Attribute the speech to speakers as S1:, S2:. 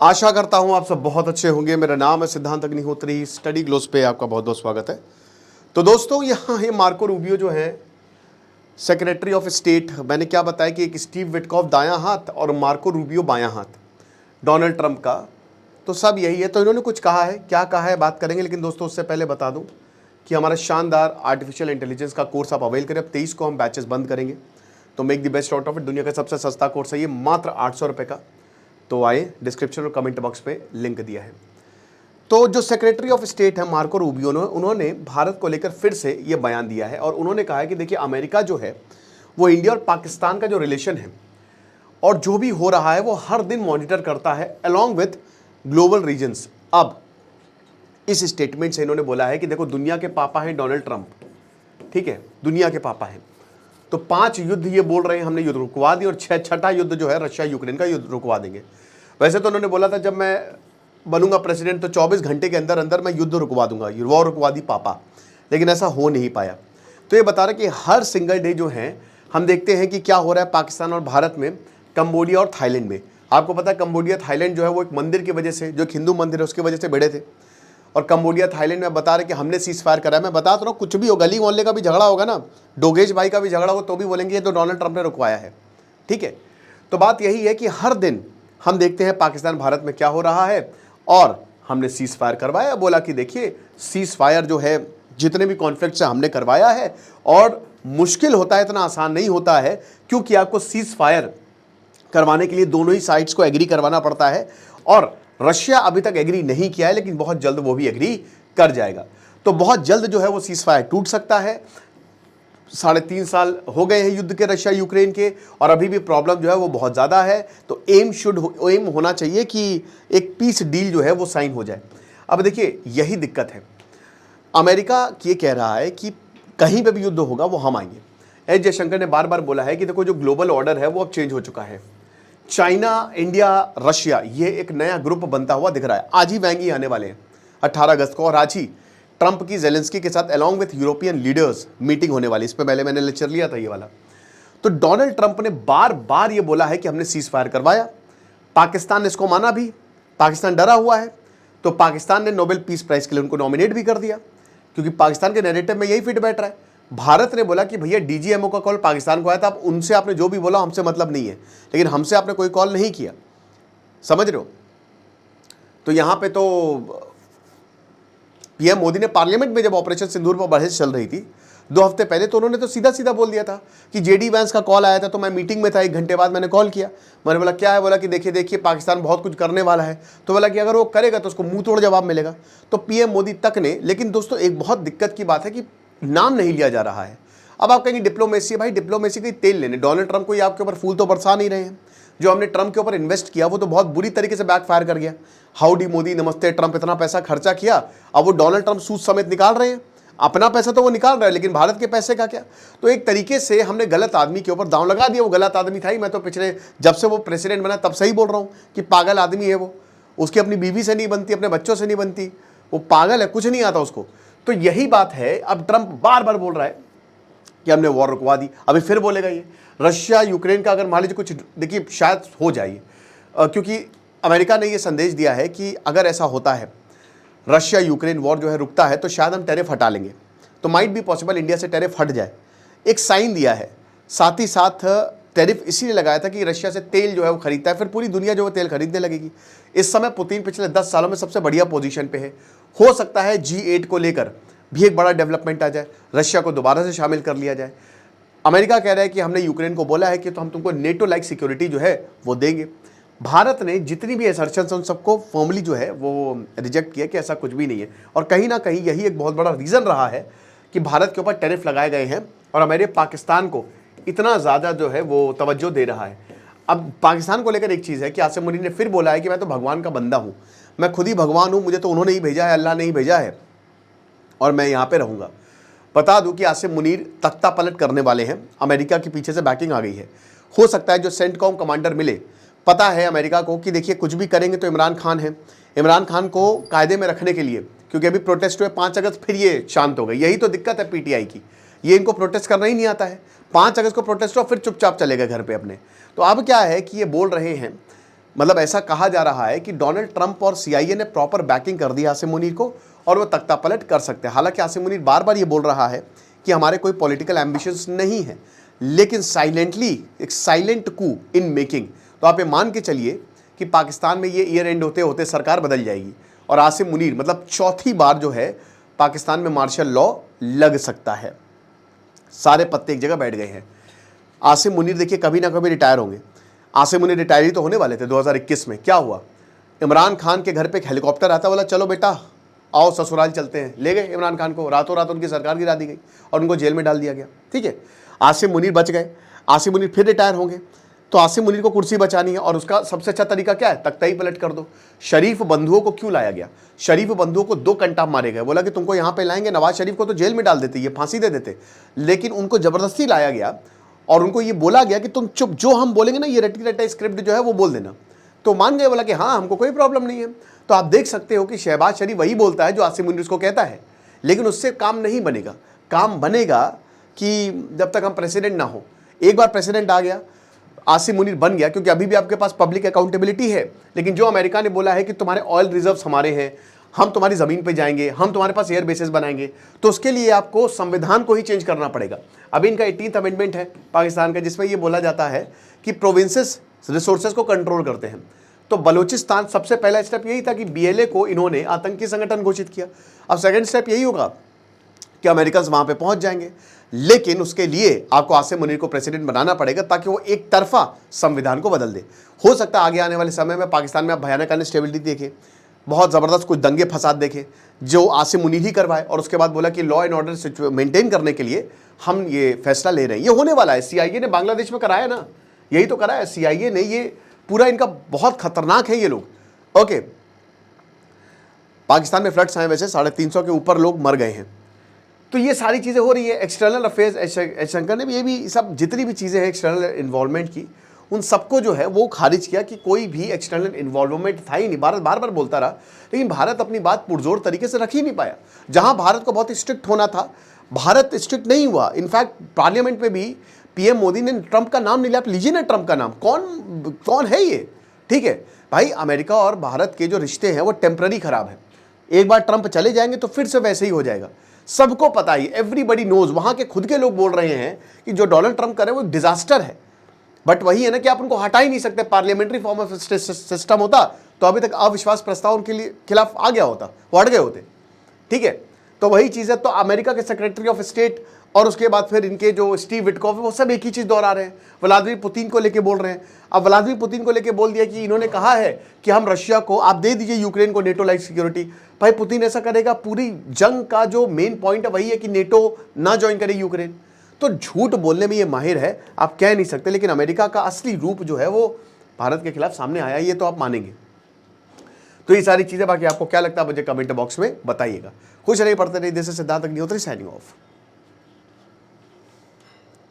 S1: आशा करता हूं आप सब बहुत अच्छे होंगे। मेरा नाम है सिद्धांत अग्निहोत्री। स्टडी ग्लोस पे आपका बहुत बहुत स्वागत है। तो दोस्तों, यहाँ है मार्को रूबियो जो है सेक्रेटरी ऑफ स्टेट। मैंने क्या बताया कि एक स्टीव विटकॉफ दायां हाथ और मार्को रूबियो बायां हाथ डोनाल्ड ट्रंप का। तो सब यही है। तो इन्होंने कुछ कहा है, क्या कहा है बात करेंगे। लेकिन दोस्तों उससे पहले बता दूं कि हमारा शानदार आर्टिफिशियल इंटेलिजेंस का कोर्स आप अवेल करें। अब 23 को हम बैचेस बंद करेंगे, तो make the best out of it. दुनिया का सबसे सस्ता कोर्स है ये, मात्र 800 रुपये का। तो आए, डिस्क्रिप्शन और कमेंट बॉक्स पे लिंक दिया है। तो जो सेक्रेटरी ऑफ स्टेट है मार्को रूबियो उन्होंने भारत को लेकर फिर से ये बयान दिया है और उन्होंने कहा है कि देखिए, अमेरिका जो है वो इंडिया और पाकिस्तान का जो रिलेशन है और जो भी हो रहा है वो हर दिन मॉनिटर करता है अलॉन्ग विथ ग्लोबल रीजन्स। अब इस स्टेटमेंट से इन्होंने बोला है कि देखो, दुनिया के पापा हैं डोनाल्ड ट्रंप, ठीक है, दुनिया के पापा हैं। तो 5 युद्ध ये बोल रहे हैं हमने युद्ध रुकवा दी, और छठा युद्ध जो है रशिया यूक्रेन का युद्ध रुकवा देंगे। वैसे तो उन्होंने बोला था जब मैं बनूंगा प्रेसिडेंट तो 24 घंटे के अंदर अंदर मैं युद्ध रुकवा दूंगा, वॉर रुकवा दी पापा, लेकिन ऐसा हो नहीं पाया। तो ये बता रहे कि हर सिंगल डे जो है हम देखते हैं कि क्या हो रहा है पाकिस्तान और भारत में, कंबोडिया और थाईलैंड में। आपको पता है कंबोडिया थाईलैंड जो है वो एक मंदिर की वजह से, जो एक हिंदू मंदिर है उसकी वजह से भिड़े थे। और कंबोडिया थाईलैंड में बता रहे कि हमने सीज फायर करा है। मैं बता तो रहा हूँ, कुछ भी हो, गली मोहल्ले का भी झगड़ा होगा ना, डोगेश भाई का भी झगड़ा हो तो भी बोलेंगे ये तो डोनाल्ड ट्रंप ने रुकवाया है, ठीक है। तो बात यही है कि हर दिन हम देखते हैं पाकिस्तान भारत में क्या हो रहा है, और हमने सीज फायर करवाया। बोला कि देखिए, सीज फायर जो है जितने भी कॉन्फ्लिक्ट से हमने करवाया है, और मुश्किल होता है, इतना आसान नहीं होता है, क्योंकि आपको सीज फायर करवाने के लिए दोनों ही साइड्स को एग्री करवाना पड़ता है। और रशिया अभी तक एग्री नहीं किया है, लेकिन बहुत जल्द वो भी एग्री कर जाएगा। तो बहुत जल्द जो है वो सीज फायर टूट सकता है। 3.5 साल हो गए हैं युद्ध के, रशिया यूक्रेन के, और अभी भी प्रॉब्लम जो है वो बहुत ज़्यादा है। तो एम होना चाहिए कि एक पीस डील जो है वो साइन हो जाए। अब देखिए, यही दिक्कत है। अमेरिका ये कह रहा है कि कहीं पे भी युद्ध होगा वो हम आएंगे। एस जयशंकर ने बार बार बोला है कि देखो, जो ग्लोबल ऑर्डर है वो अब चेंज हो चुका है। चाइना, इंडिया, रशिया, ये एक नया ग्रुप बनता हुआ दिख रहा है। आज ही वैंगी आने वाले हैं 18 अगस्त को, और आज ही ट्रंप की जेलेंस्की के साथ along with European leaders meeting होने वाली। इस पे पहले मैंने लेक्चर लिया था ये वाला। तो डोनाल्ड ट्रंप ने बार बार ये बोला है कि हमने सीज फायर करवाया। पाकिस्तान ने इसको माना भी, पाकिस्तान डरा हुआ है। तो पाकिस्तान ने नोबेल पीस प्राइज के लिए उनको नॉमिनेट भी कर दिया, क्योंकि पाकिस्तान के नैरेटिव में यही फिट बैठ रहा है। भारत ने बोला कि भैया, डीजीएमओ का कॉल पाकिस्तान को आया था, आप उनसे आपने जो भी बोला हमसे मतलब नहीं है, लेकिन हमसे आपने कोई कॉल नहीं किया, समझ रहे हो। तो यहां पे तो पीएम मोदी ने पार्लियामेंट में जब ऑपरेशन सिंदूर पर बहस चल रही थी 2 हफ्ते पहले, तो उन्होंने तो सीधा सीधा बोल दिया था कि जेडी वैंस का कॉल आया था, तो मैं मीटिंग में था, 1 घंटे बाद मैंने कॉल किया। मैंने बोला क्या है, बोला कि देखिए देखिए पाकिस्तान बहुत कुछ करने वाला है। तो बोला कि अगर वो करेगा तो उसको मुंह तोड़ जवाब मिलेगा। तो पीएम मोदी तक ने, लेकिन दोस्तों एक बहुत दिक्कत की बात है कि नाम नहीं लिया जा रहा है। अब आप कहेंगे डिप्लोमेसी है, भाई डिप्लोमेसी का तेल लेने डोनाल्ड ट्रंप को आपके ऊपर फूल तो बरसा नहीं रहे हैं। जो हमने ट्रंप के ऊपर इन्वेस्ट किया वो तो बहुत बुरी तरीके से बैकफायर कर गया। हाउडी मोदी, नमस्ते ट्रंप, इतना पैसा खर्चा किया, अब वो डोनाल्ड ट्रंप सूद समेत निकाल रहे हैं। अपना पैसा तो वो निकाल रहे हैं, लेकिन भारत के पैसे का क्या। तो एक तरीके से हमने गलत आदमी के ऊपर दांव लगा दिया। वो गलत आदमी था ही। मैं तो पिछले, जब से वो प्रेसिडेंट बना तब से ही बोल रहा हूँ कि पागल आदमी है वो। उसकी अपनी बीवी से नहीं बनती, अपने बच्चों से नहीं बनती, वो पागल है, कुछ नहीं आता उसको। तो यही बात है। अब ट्रंप बार बार बोल रहा है कि हमने वॉर रुकवा दी, अभी फिर बोलेगा ये। रशिया यूक्रेन का अगर मान लीजिए कुछ, देखिए शायद हो जाए, क्योंकि अमेरिका ने ये संदेश दिया है कि अगर ऐसा होता है, रशिया यूक्रेन वॉर जो है रुकता है, तो शायद हम टैरिफ हटा लेंगे। तो माइट बी पॉसिबल इंडिया से टैरिफ हट जाए, एक साइन दिया है। साथ ही साथ टैरिफ इसीलिए लगाया था कि रशिया से तेल जो है वो खरीदता है, फिर पूरी दुनिया जो है तेल खरीदने लगेगी। इस समय पुतिन पिछले 10 सालों में सबसे बढ़िया पोजीशन पे है। हो सकता है G8 को लेकर भी एक बड़ा डेवलपमेंट आ जाए, रशिया को दोबारा से शामिल कर लिया जाए। अमेरिका कह रहा है कि हमने यूक्रेन को बोला है कि तो हम तुमको नेटो लाइक सिक्योरिटी जो है वो देंगे। भारत ने जितनी भी असर्शंस उन सबको फॉर्मली जो है वो रिजेक्ट किया कि ऐसा कुछ भी नहीं है। और कहीं ना कहीं यही एक बहुत बड़ा रीज़न रहा है कि भारत के ऊपर टैरिफ लगाए गए हैं और हमारे पाकिस्तान को इतना ज़्यादा जो है वो तवज्जो दे रहा है। अब पाकिस्तान को लेकर एक चीज़ है कि आसिम मुनीर ने फिर बोला है कि मैं तो भगवान का बंदा हूँ, मैं खुद ही भगवान हूँ, मुझे तो उन्होंने ही भेजा है, अल्लाह ने ही भेजा है, और मैं यहाँ पे रहूँगा। बता दूं कि आसिम मुनीर तख्ता पलट करने वाले हैं। अमेरिका के पीछे से बैकिंग आ गई है। हो सकता है जो सेंटकॉम कमांडर मिले, पता है अमेरिका को कि देखिए कुछ भी करेंगे तो इमरान खान है, इमरान खान को कायदे में रखने के लिए, क्योंकि अभी प्रोटेस्ट हुए 5 अगस्त, फिर ये शांत हो गई। यही तो दिक्कत है पीटीआई की, ये इनको प्रोटेस्ट करना ही नहीं आता है। 5 अगस्त को प्रोटेस्ट हो, फिर चुपचाप चले गए घर पे अपने। तो अब क्या है कि ये बोल रहे हैं, मतलब ऐसा कहा जा रहा है कि डोनाल्ड ट्रंप और सीआईए ने प्रॉपर बैकिंग कर दी आसिम मुनीर को और वो तख्ता पलट कर सकते हैं। हालांकि आसिम मुनीर बार बार ये बोल रहा है कि हमारे कोई पॉलिटिकल एम्बिशंस नहीं है, लेकिन साइलेंटली एक साइलेंट कू इन मेकिंग। तो आप ये मान के चलिए कि पाकिस्तान में ये ईयर एंड होते होते सरकार बदल जाएगी और आसिम मुनीर मतलब चौथी बार जो है पाकिस्तान में मार्शल लॉ लग सकता है। सारे पत्ते एक जगह बैठ गए हैं। आसिम मुनीर देखिए कभी ना कभी रिटायर होंगे। आसिम मुनीर रिटायरी तो होने वाले थे 2021 में। क्या हुआ, इमरान खान के घर पे एक हेलीकॉप्टर आता, बोला चलो बेटा आओ ससुराल चलते हैं। ले गए इमरान खान को, रातों रात उनकी सरकार गिरा दी गई और उनको जेल में डाल दिया गया। ठीक है, आसिम मुनीर बच गए। आसिम मुनीर फिर रिटायर होंगे तो आसिम मुनीर को कुर्सी बचानी है और उसका सबसे अच्छा तरीका क्या है, तख्ता ही पलट कर दो। शरीफ बंधुओं को क्यों लाया गया? शरीफ बंधुओं को 2 कंटाप मारे गए। बोला कि तुमको यहाँ पे लाएंगे, नवाज शरीफ को तो जेल में डाल देते, ये फांसी दे देते, लेकिन उनको जबरदस्ती लाया गया और उनको ये बोला गया कि तुम चुप, जो हम बोलेंगे ना ये रटी रटा स्क्रिप्ट जो है वो बोल देना। तो मान गए, बोला कि हाँ हमको कोई प्रॉब्लम नहीं है। तो आप देख सकते हो कि शहबाज शरीफ वही बोलता है जो आसिम मुनीर को कहता है, लेकिन उससे काम नहीं बनेगा। काम बनेगा कि जब तक हम प्रेसिडेंट ना हो। एक बार प्रेसिडेंट आ गया, आसिम मुनीर बन गया, क्योंकि अभी भी आपके पास पब्लिक अकाउंटेबिलिटी है। लेकिन जो अमेरिका ने बोला है कि तुम्हारे ऑयल रिजर्व्स हमारे हैं, हम तुम्हारी ज़मीन पे जाएंगे, हम तुम्हारे पास एयर बेसेस बनाएंगे, तो उसके लिए आपको संविधान को ही चेंज करना पड़ेगा। अभी इनका 18th अमेंडमेंट है पाकिस्तान का, जिसमें ये बोला जाता है कि प्रोविंसेस रिसोर्सेज को कंट्रोल करते हैं। तो बलूचिस्तान सबसे पहला स्टेप यही था कि बीएलए को इन्होंने आतंकी संगठन घोषित किया। अब सेकंड स्टेप यही होगा कि अमेरिकन वहां पे पहुंच जाएंगे, लेकिन उसके लिए आपको आसिम मुनीर को प्रेसिडेंट बनाना पड़ेगा ताकि वो एक तरफा संविधान को बदल दे। हो सकता है आगे आने वाले समय में पाकिस्तान में आप भयानक अनस्टेबिलिटी देखें, बहुत ज़बरदस्त कुछ दंगे फसाद देखें जो आसिम मुनीर ही करवाए और उसके बाद बोला कि लॉ एंड ऑर्डर मेंटेन करने के लिए हम ये फैसला ले रहे हैं। ये होने वाला है। सीआईए ने बांग्लादेश में कराया ना, यही तो कराया सीआईए ने। ये पूरा इनका बहुत खतरनाक है ये लोग। ओके, पाकिस्तान में फ्लड्स आए, वैसे 350 के ऊपर लोग मर गए हैं। तो ये सारी चीज़ें हो रही है। एक्सटर्नल अफेयर्स एस शंकर ने भी ये भी सब जितनी भी चीज़ें हैं एक्सटर्नल इन्वॉल्वमेंट की, उन सबको जो है वो खारिज किया कि कोई भी एक्सटर्नल इन्वॉल्वमेंट था ही नहीं। भारत बार बार बोलता रहा, लेकिन भारत अपनी बात पुरजोर तरीके से रख ही नहीं पाया। जहां भारत को बहुत स्ट्रिक्ट होना था, भारत स्ट्रिक्ट नहीं हुआ। इनफैक्ट पार्लियामेंट में भी पीएम मोदी ने ट्रंप का नाम नहीं लिया। आप लीजिए ना ट्रंप का नाम, कौन है ये? ठीक है भाई, अमेरिका और भारत के जो रिश्ते हैं वो टेम्पररी खराब है। एक बार ट्रंप चले जाएंगे तो फिर से वैसे ही हो जाएगा। सबको पता ही, एवरीबडी नोज। वहां के खुद के लोग बोल रहे हैं कि जो डोनाल्ड ट्रंप करे वो डिजास्टर है। बट वही है ना कि आप उनको हटा ही नहीं सकते। पार्लियामेंट्री फॉर्म ऑफ सिस्टम होता तो अभी तक अविश्वास प्रस्ताव उनके लिए खिलाफ आ गया होता, वो हट गए होते। ठीक है, तो वही चीज़ है। तो अमेरिका के सेक्रेटरी ऑफ स्टेट और उसके बाद फिर इनके जो स्टीव विटकॉफ है वो सब एक ही चीज़ दोहरा रहे हैं। व्लादिमीर पुतिन को लेके बोल रहे हैं। अब व्लादिमीर पुतिन को लेके बोल दिया कि इन्होंने कहा है कि हम रशिया को आप दे दीजिए यूक्रेन को नेटो लाइक सिक्योरिटी। भाई पुतिन ऐसा करेगा, पूरी जंग का जो मेन पॉइंट है वही है कि नेटो ना ज्वाइन करे यूक्रेन। तो झूठ बोलने में ये माहिर है, आप कह नहीं सकते। लेकिन अमेरिका का असली रूप जो है वो भारत के खिलाफ सामने आया, ये तो आप मानेंगे। तो ये सारी चीज़ें, बाकी आपको क्या लगता है मुझे कमेंट बॉक्स में बताइएगा। खुश रहिए, पढ़ते रहिए। This is Siddharth Agnihotri signing off.